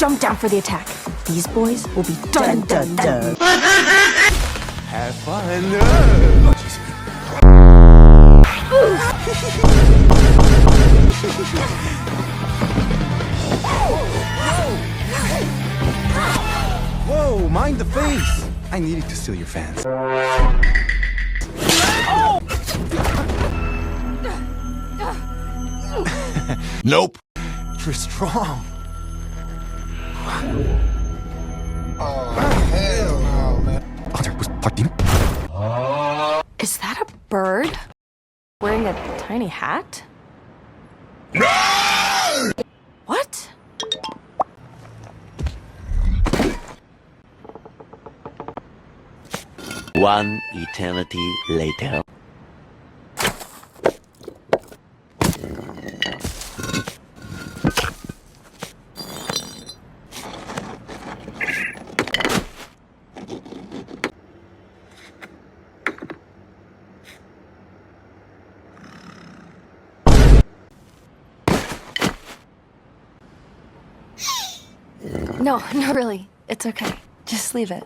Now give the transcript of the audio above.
jump down for the attack. These boys will be done. Have fun. Oh, jeez. Whoa, mind the face. I needed to steal your fans. Nope. You're strong. Oh, hell no, man. Is that a bird? Wearing a tiny hat? No! What? One eternity later. No, really. It's okay. Just leave it.